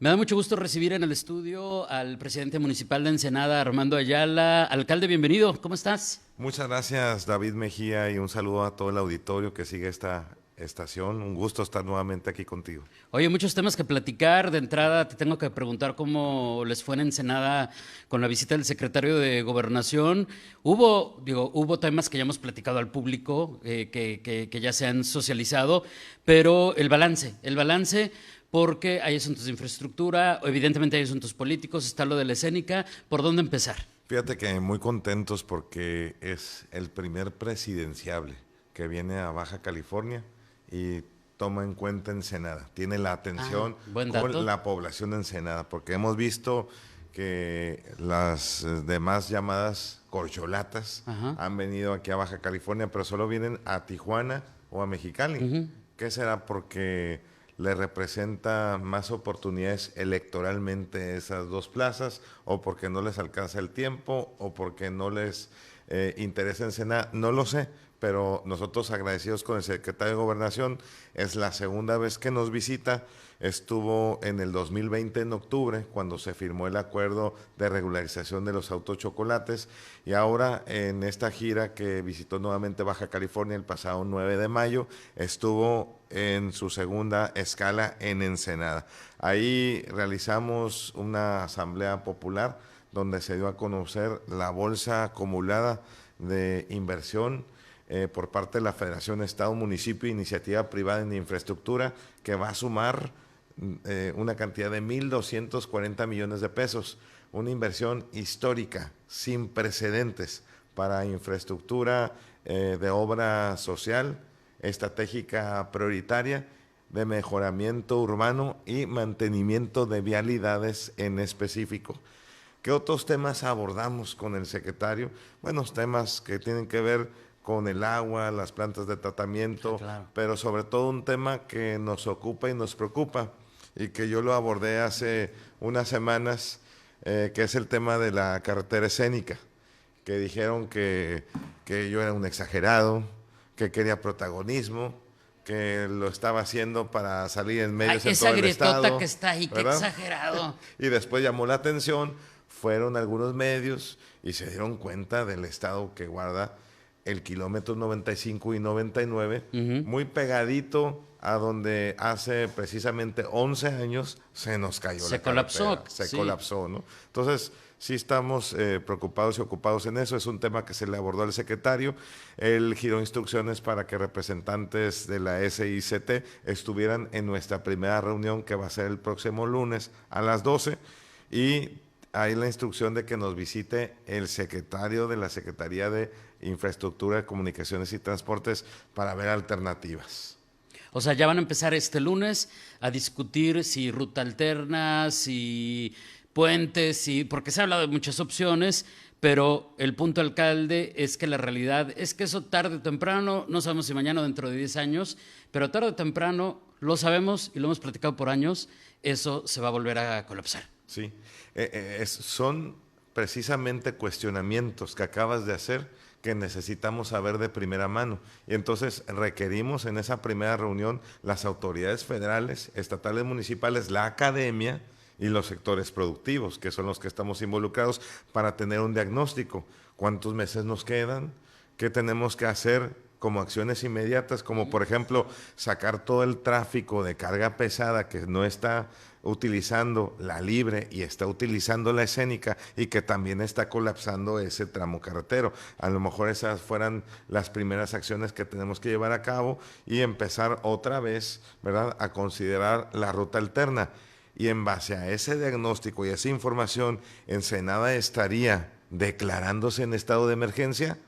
Me da mucho gusto recibir en el estudio al presidente municipal de Ensenada, Armando Ayala. Alcalde, bienvenido, ¿cómo estás? Muchas gracias, David Mejía, y un saludo a todo el auditorio que sigue esta estación. Un gusto estar nuevamente aquí contigo. Oye, muchos temas que platicar. De entrada, te tengo que preguntar cómo les fue en Ensenada con la visita del secretario de Gobernación. Hubo temas que ya hemos platicado al público, que ya se han socializado, pero el balance, porque hay asuntos de infraestructura, evidentemente hay asuntos políticos, está lo de la escénica. ¿Por dónde empezar? Fíjate que muy contentos porque es el primer presidenciable que viene a Baja California y toma en cuenta Ensenada. Tiene la atención Buen con dato. la población de Ensenada, porque hemos visto que las demás llamadas corcholatas Ajá. han venido aquí a Baja California, pero solo vienen a Tijuana o a Mexicali. ¿Qué será? Porque le representa más oportunidades electoralmente esas dos plazas, o porque no les alcanza el tiempo, o porque no les interesa Ensenada, no lo sé, pero nosotros agradecidos con el secretario de Gobernación. Es la segunda vez que nos visita. Estuvo en el 2020 en octubre, cuando se firmó el acuerdo de regularización de los autos chocolates, y ahora en esta gira que visitó nuevamente Baja California el pasado 9 de mayo, estuvo en su segunda escala en Ensenada. Ahí realizamos una asamblea popular donde se dio a conocer la bolsa acumulada de inversión por parte de la Federación Estado, Municipio e Iniciativa Privada en Infraestructura, que va a sumar una cantidad de 1.240 millones de pesos, una inversión histórica, sin precedentes, para infraestructura de obra social, estratégica prioritaria, de mejoramiento urbano y mantenimiento de vialidades en específico. ¿Qué otros temas abordamos con el secretario? Buenos temas que tienen que ver con el agua, las plantas de tratamiento, Claro. pero sobre todo un tema que nos ocupa y nos preocupa, y que yo lo abordé hace unas semanas, que es el tema de la carretera escénica, que dijeron que yo era un exagerado, que quería protagonismo, que lo estaba haciendo para salir en Ay, medios en esa todo el grietota que estado, está ahí, qué ¿verdad? exagerado. Y después llamó la atención, fueron algunos medios y se dieron cuenta del estado que guarda el kilómetro 95 y 99, muy pegadito a donde hace precisamente 11 años se nos cayó Se la colapsó, carretera, se sí. colapsó, ¿no? Entonces, sí estamos preocupados y ocupados en eso. Es un tema que se le abordó al secretario. Él giró instrucciones para que representantes de la SICT estuvieran en nuestra primera reunión, que va a ser el próximo lunes a las 12, y hay la instrucción de que nos visite el secretario de la Secretaría de Infraestructura, Comunicaciones y Transportes para ver alternativas. O sea, ya van a empezar este lunes a discutir si ruta alterna, si puentes, porque se ha hablado de muchas opciones, pero el punto, alcalde, es que la realidad es que eso tarde o temprano, no sabemos si mañana o dentro de 10 años, pero tarde o temprano, lo sabemos y lo hemos platicado por años, eso se va a volver a colapsar. Sí, son precisamente cuestionamientos que acabas de hacer, que necesitamos saber de primera mano. Y entonces requerimos en esa primera reunión las autoridades federales, estatales, municipales, la academia y los sectores productivos, que son los que estamos involucrados, para tener un diagnóstico. ¿Cuántos meses nos quedan? ¿Qué tenemos que hacer como acciones inmediatas? Como por ejemplo sacar todo el tráfico de carga pesada que no está utilizando la libre y está utilizando la escénica, y que también está colapsando ese tramo carretero. A lo mejor esas fueran las primeras acciones que tenemos que llevar a cabo, y empezar otra vez, ¿verdad?, a considerar la ruta alterna. Y en base a ese diagnóstico y esa información, Ensenada estaría declarándose en estado de emergencia.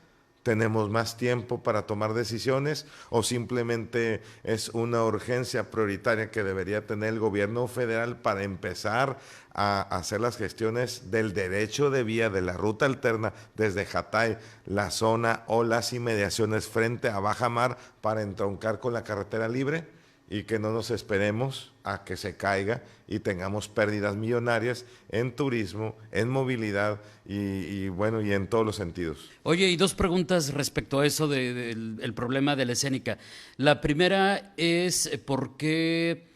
¿Tenemos más tiempo para tomar decisiones, o simplemente es una urgencia prioritaria que debería tener el gobierno federal para empezar a hacer las gestiones del derecho de vía de la ruta alterna desde Jatay, la zona o las inmediaciones frente a Baja Mar, para entroncar con la carretera libre? Y que no nos esperemos a que se caiga y tengamos pérdidas millonarias en turismo, en movilidad y bueno, y en todos los sentidos. Oye, y dos preguntas respecto a eso del el problema de la escénica. La primera es por qué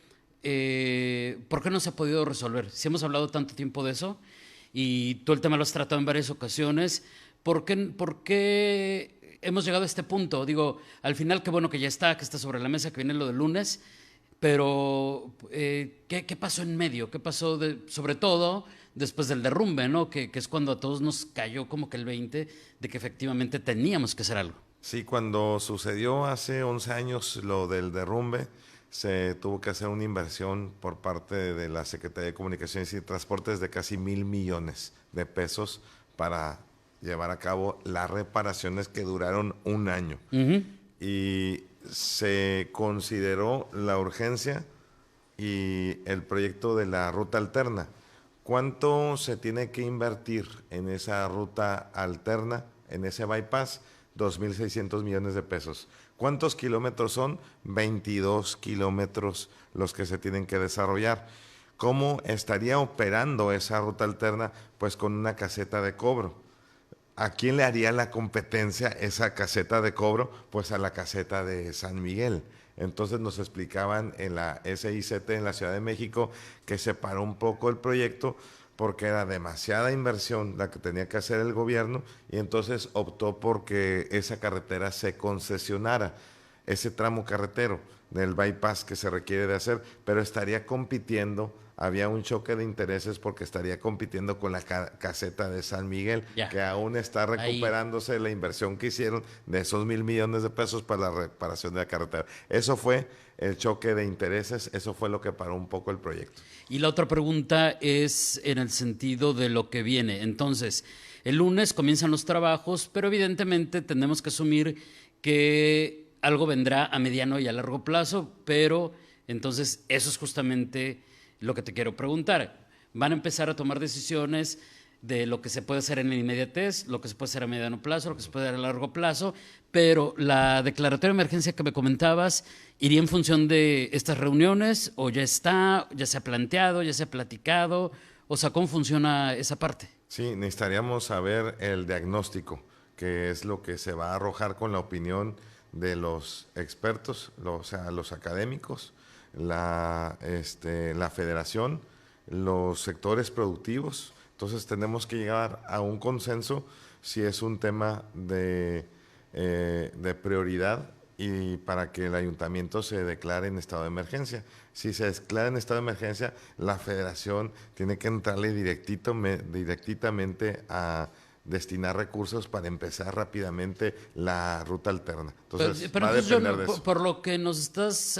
¿por qué no se ha podido resolver? Si hemos hablado tanto tiempo de eso y tú el tema lo has tratado en varias ocasiones, por qué hemos llegado a este punto? Digo, al final qué bueno que ya está, que está sobre la mesa, que viene lo del lunes, pero ¿qué pasó en medio? ¿Qué pasó sobre todo después del derrumbe, ¿no? Que es cuando a todos nos cayó como que el 20 de que efectivamente teníamos que hacer algo. Sí, cuando sucedió hace 11 años lo del derrumbe, se tuvo que hacer una inversión por parte de la Secretaría de Comunicaciones y Transportes de casi 1,000 millones de pesos para llevar a cabo las reparaciones que duraron un año. Ujú. Y se consideró la urgencia y el proyecto de la ruta alterna. ¿Cuánto se tiene que invertir en esa ruta alterna, en ese bypass? 2,600 millones de pesos. ¿Cuántos kilómetros son? 22 kilómetros los que se tienen que desarrollar. ¿Cómo estaría operando esa ruta alterna? Pues con una caseta de cobro. ¿A quién le haría la competencia esa caseta de cobro? Pues a la caseta de San Miguel. Entonces nos explicaban en la SICT en la Ciudad de México que se paró un poco el proyecto porque era demasiada inversión la que tenía que hacer el gobierno y entonces optó porque esa carretera se concesionara, ese tramo carretero del bypass que se requiere de hacer, pero estaría compitiendo, había un choque de intereses porque estaría compitiendo con la caseta de San Miguel, Ya. que aún está Ahí. recuperándose la inversión que hicieron de esos 1,000 millones de pesos para la reparación de la carretera. Eso fue el choque de intereses, eso fue lo que paró un poco el proyecto. Y la otra pregunta es en el sentido de lo que viene. Entonces, el lunes comienzan los trabajos, pero evidentemente tenemos que asumir que algo vendrá a mediano y a largo plazo, pero entonces eso es justamente lo que te quiero preguntar. Van a empezar a tomar decisiones de lo que se puede hacer en la inmediatez, lo que se puede hacer a mediano plazo, lo que se puede hacer a largo plazo, pero la declaratoria de emergencia que me comentabas, ¿iría en función de estas reuniones o ya está, ya se ha planteado, ya se ha platicado? O sea, ¿cómo funciona esa parte? Sí, necesitaríamos saber el diagnóstico, que es lo que se va a arrojar con la opinión de los expertos, o sea, los académicos, la federación, los sectores productivos. Entonces tenemos que llegar a un consenso si es un tema de prioridad y para que el ayuntamiento se declare en estado de emergencia. Si se declara en estado de emergencia, la federación tiene que entrarle directamente a destinar recursos para empezar rápidamente la ruta alterna. Entonces, Pero va a entonces depender de eso. por lo que nos estás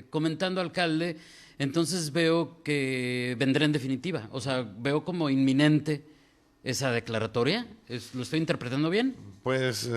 comentando, alcalde, entonces veo que vendrá en definitiva. O sea, veo como inminente esa declaratoria. ¿Lo estoy interpretando bien? Pues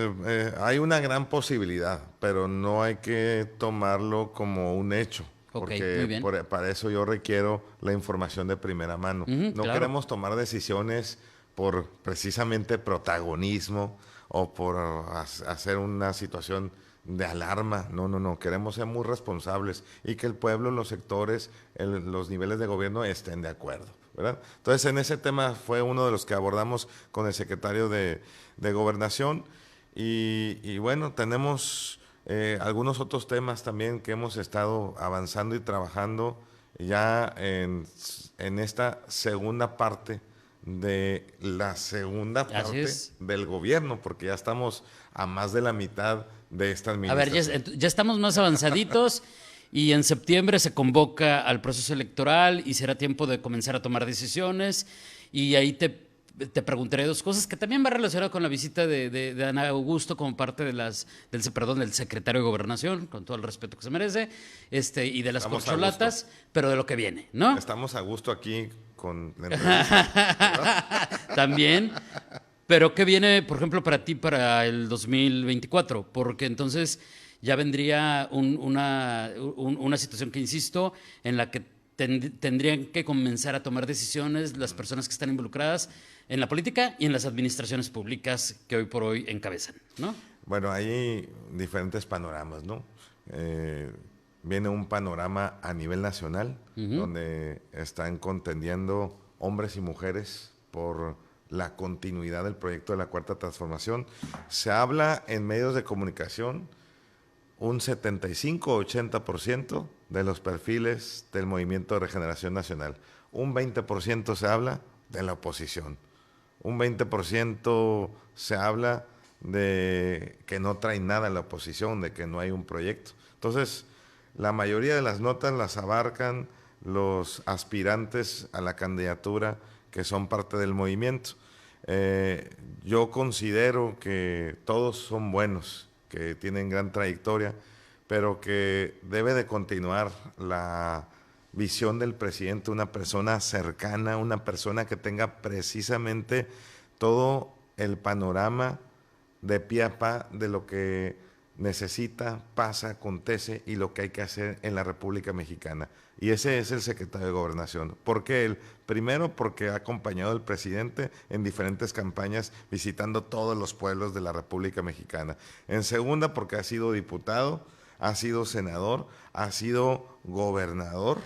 hay una gran posibilidad, pero no hay que tomarlo como un hecho, Ok, muy porque bien. para eso yo requiero la información de primera mano. Ujú, No claro. queremos tomar decisiones por precisamente protagonismo o por hacer una situación de alarma. No, no, no. Queremos ser muy responsables y que el pueblo, los sectores, los niveles de gobierno estén de acuerdo, ¿verdad? Entonces, en ese tema fue uno de los que abordamos con el secretario de Gobernación y bueno, tenemos algunos otros temas también que hemos estado avanzando y trabajando ya en esta segunda parte de la segunda Así parte es. del gobierno, porque ya estamos a más de la mitad de esta A ver, administración. ya estamos más avanzaditos y en septiembre se convoca al proceso electoral y será tiempo de comenzar a tomar decisiones y ahí te preguntaré dos cosas que también va relacionado con la visita de Ana Augusto como parte de del secretario de Gobernación, con todo el respeto que se merece, y de las Estamos a corcholatas, pero de lo que viene, ¿no? Estamos a gusto aquí con la entrevista, ¿verdad? También. Pero ¿qué viene, por ejemplo, para ti para el 2024? Porque entonces ya vendría una situación que, insisto, en la que tendrían que comenzar a tomar decisiones las personas que están involucradas en la política y en las administraciones públicas que hoy por hoy encabezan, ¿no? Bueno, hay diferentes panoramas, ¿no? Viene un panorama a nivel nacional, donde están contendiendo hombres y mujeres por la continuidad del proyecto de la Cuarta Transformación. Se habla en medios de comunicación un 75-80% de los perfiles del Movimiento de Regeneración Nacional. Un 20% se habla de la oposición. Un 20% se habla de que no trae nada en la oposición, de que no hay un proyecto. Entonces, la mayoría de las notas las abarcan los aspirantes a la candidatura que son parte del movimiento. Yo considero que todos son buenos, que tienen gran trayectoria, pero que debe de continuar la visión del presidente, una persona cercana, una persona que tenga precisamente todo el panorama de pie a pa de lo que necesita, pasa, acontece y lo que hay que hacer en la República Mexicana. Y ese es el secretario de Gobernación. ¿Por qué él? Primero, porque ha acompañado al presidente en diferentes campañas visitando todos los pueblos de la República Mexicana. En segunda, porque ha sido diputado, ha sido senador, ha sido gobernador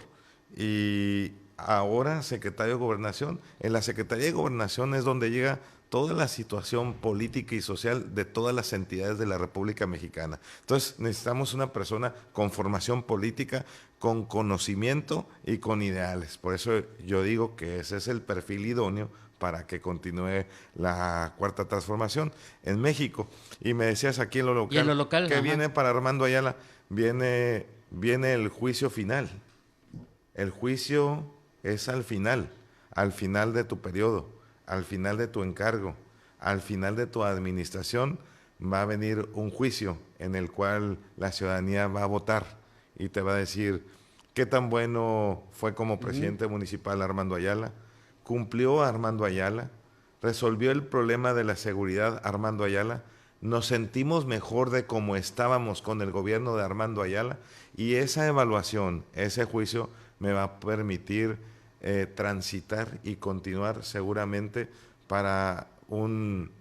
y ahora secretario de Gobernación. En la Secretaría de Gobernación es donde llega toda la situación política y social de todas las entidades de la República Mexicana. Entonces necesitamos una persona con formación política, con conocimiento y con ideales. Por eso yo digo que ese es el perfil idóneo para que continúe la Cuarta Transformación en México. Y me decías aquí en lo local, ¿Y en lo local? ¿qué Ajá. viene para Armando Ayala? Viene el juicio final. El juicio es al final de tu periodo, al final de tu encargo, al final de tu administración, va a venir un juicio en el cual la ciudadanía va a votar y te va a decir qué tan bueno fue como presidente municipal Armando Ayala, cumplió Armando Ayala, resolvió el problema de la seguridad Armando Ayala, nos sentimos mejor de cómo estábamos con el gobierno de Armando Ayala, y esa evaluación, ese juicio me va a permitir transitar y continuar seguramente para un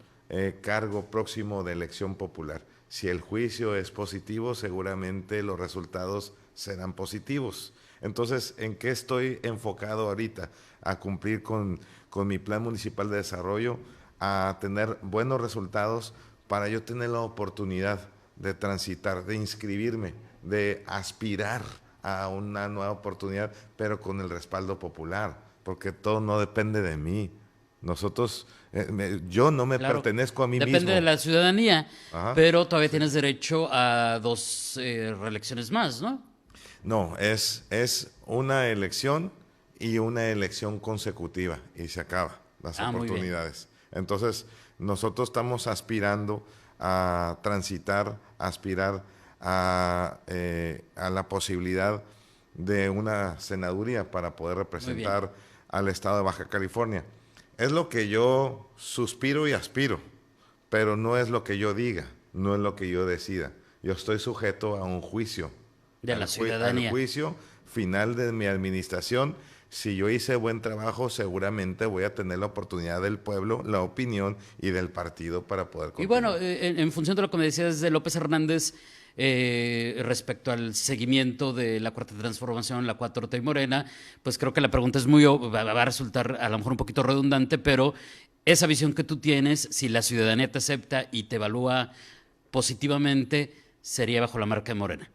cargo próximo de elección popular. Si el juicio es positivo, seguramente los resultados serán positivos. Entonces, ¿en qué estoy enfocado ahorita? A cumplir con mi plan municipal de desarrollo, a tener buenos resultados para yo tener la oportunidad de transitar, de inscribirme, de aspirar a una nueva oportunidad, pero con el respaldo popular, porque todo no depende de mí. Nosotros, yo no me Claro, pertenezco a mí depende mismo. de la ciudadanía, Ajá. pero todavía tienes derecho a dos reelecciones más, ¿no? No, es una elección y una elección consecutiva y se acaba las Muy bien. oportunidades. Entonces, nosotros estamos aspirando a transitar, aspirar a la posibilidad de una senaduría para poder representar al estado de Baja California. Es lo que yo suspiro y aspiro, pero no es lo que yo diga, no es lo que yo decida. Yo estoy sujeto a un juicio, De la ciudadanía. al juicio final de mi administración. Si yo hice buen trabajo, seguramente voy a tener la oportunidad del pueblo, la opinión y del partido para poder Y continuar. bueno, en función de lo que me decías de López Hernández respecto al seguimiento de la Cuarta Transformación, la 4T y Morena, pues creo que la pregunta es va a resultar a lo mejor un poquito redundante, pero esa visión que tú tienes, si la ciudadanía te acepta y te evalúa positivamente, sería bajo la marca de Morena.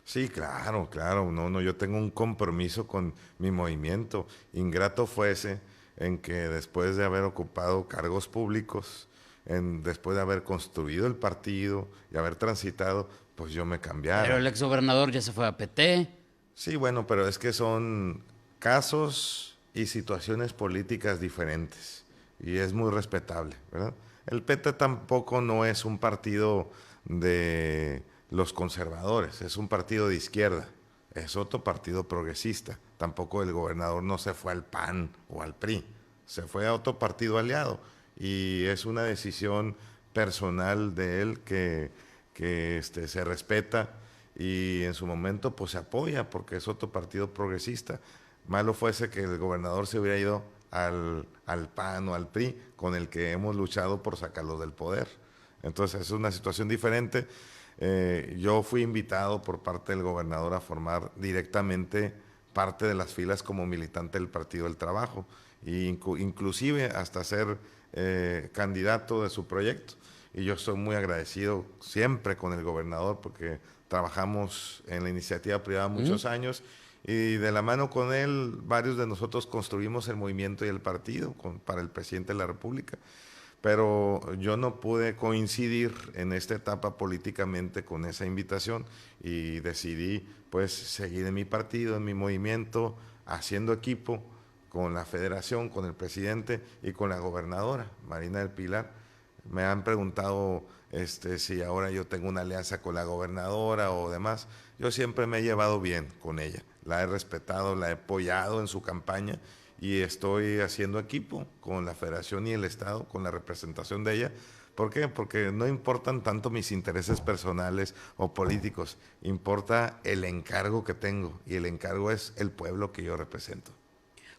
Sí, claro, claro. No, yo tengo un compromiso con mi movimiento. Ingrato fuese en que después de haber ocupado cargos públicos, después de haber construido el partido y haber transitado, pues yo me cambiara. Pero el exgobernador ya se fue a PT. Sí, bueno, pero es que son casos y situaciones políticas diferentes y es muy respetable, ¿verdad? El PT tampoco no es un partido de los conservadores, es un partido de izquierda, es otro partido progresista. Tampoco el gobernador no se fue al PAN o al PRI, se fue a otro partido aliado y es una decisión personal de él que se respeta y en su momento pues se apoya porque es otro partido progresista. Malo fuese que el gobernador se hubiera ido al PAN o al PRI con el que hemos luchado por sacarlo del poder. Entonces es una situación diferente. Yo fui invitado por parte del gobernador a formar directamente parte de las filas como militante del Partido del Trabajo e inclusive hasta ser candidato de su proyecto. Y yo estoy muy agradecido siempre con el gobernador porque trabajamos en la iniciativa privada muchos años y de la mano con él varios de nosotros construimos el movimiento y el partido para el presidente de la República. Pero yo no pude coincidir en esta etapa políticamente con esa invitación y decidí pues seguir en mi partido, en mi movimiento, haciendo equipo con la federación, con el presidente y con la gobernadora, Marina del Pilar. Me han preguntado si ahora yo tengo una alianza con la gobernadora o demás. Yo siempre me he llevado bien con ella, la he respetado, la he apoyado en su campaña y estoy haciendo equipo con la federación y el estado, con la representación de ella. ¿Por qué? Porque no importan tanto mis intereses personales o políticos, importa el encargo que tengo y el encargo es el pueblo que yo represento.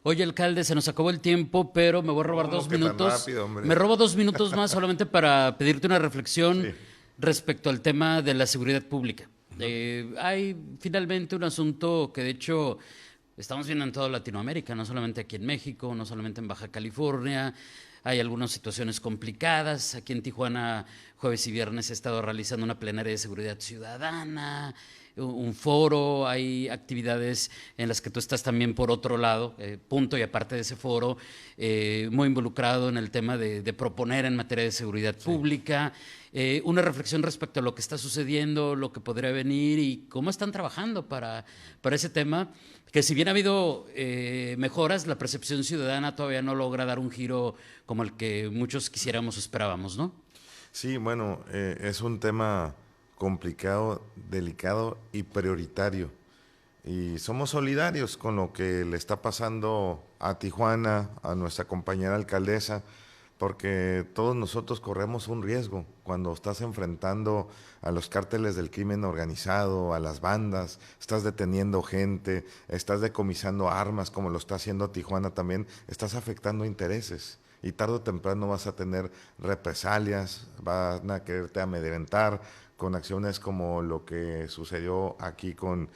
Oye, alcalde, se nos acabó el tiempo, pero me voy a robar ¿Cómo 2 que tan minutos. rápido, hombre? Me robo 2 minutos más solamente para pedirte una reflexión Sí. respecto al tema de la seguridad pública. Hay finalmente un asunto que de hecho estamos viendo en toda Latinoamérica, no solamente aquí en México, no solamente en Baja California. Hay algunas situaciones complicadas. Aquí en Tijuana, jueves y viernes he estado realizando una plenaria de seguridad ciudadana, un foro, hay actividades en las que tú estás también por otro lado, punto y aparte de ese foro, muy involucrado en el tema de proponer en materia de seguridad pública, una reflexión respecto a lo que está sucediendo, lo que podría venir y cómo están trabajando para ese tema, que si bien ha habido mejoras, la percepción ciudadana todavía no logra dar un giro como el que muchos quisiéramos o esperábamos, ¿no? Sí, bueno, es un tema complicado, delicado y prioritario. Y somos solidarios con lo que le está pasando a Tijuana, a nuestra compañera alcaldesa, porque todos nosotros corremos un riesgo cuando estás enfrentando a los cárteles del crimen organizado, a las bandas, estás deteniendo gente, estás decomisando armas como lo está haciendo Tijuana también, estás afectando intereses. Y tarde o temprano vas a tener represalias, van a quererte amedrentar con acciones como lo que sucedió aquí con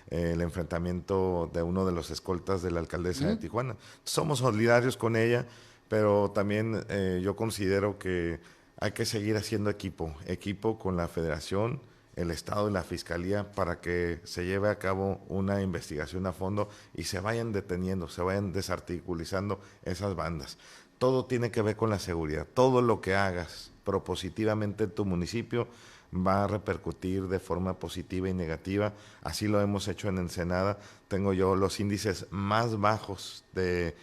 el enfrentamiento de uno de los escoltas de la alcaldesa de Tijuana. Somos solidarios con ella, pero también yo considero que hay que seguir haciendo equipo con la federación, el Estado y la Fiscalía para que se lleve a cabo una investigación a fondo y se vayan deteniendo, se vayan desarticulizando esas bandas. Todo tiene que ver con la seguridad. Todo lo que hagas propositivamente en tu municipio va a repercutir de forma positiva y negativa. Así lo hemos hecho en Ensenada. Tengo yo los índices más bajos de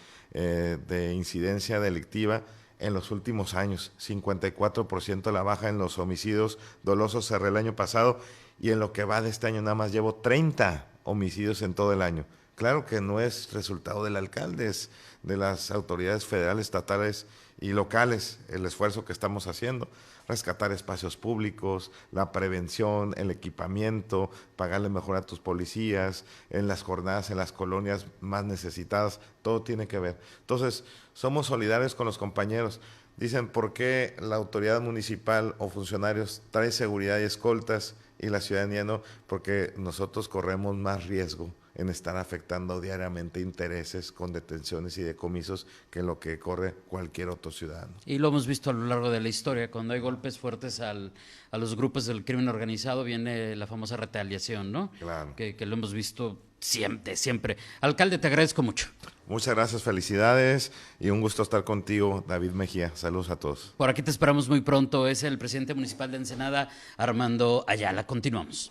incidencia delictiva en los últimos años. 54% la baja en los homicidios dolosos cerré el año pasado y en lo que va de este año nada más llevo 30 homicidios en todo el año. Claro que no es resultado del alcalde, es de las autoridades federales, estatales y locales, el esfuerzo que estamos haciendo, rescatar espacios públicos, la prevención, el equipamiento, pagarle mejor a tus policías, en las jornadas, en las colonias más necesitadas, todo tiene que ver. Entonces, somos solidarios con los compañeros. Dicen, ¿por qué la autoridad municipal o funcionarios trae seguridad y escoltas y la ciudadanía no? Porque nosotros corremos más riesgo en estar afectando diariamente intereses con detenciones y decomisos que lo que corre cualquier otro ciudadano. Y lo hemos visto a lo largo de la historia, cuando hay golpes fuertes a los grupos del crimen organizado viene la famosa retaliación, ¿no? Claro. Que lo hemos visto siempre. Alcalde, te agradezco mucho. Muchas gracias, felicidades y un gusto estar contigo, David Mejía. Saludos a todos. Por aquí te esperamos muy pronto. Es el presidente municipal de Ensenada, Armando Ayala. Continuamos.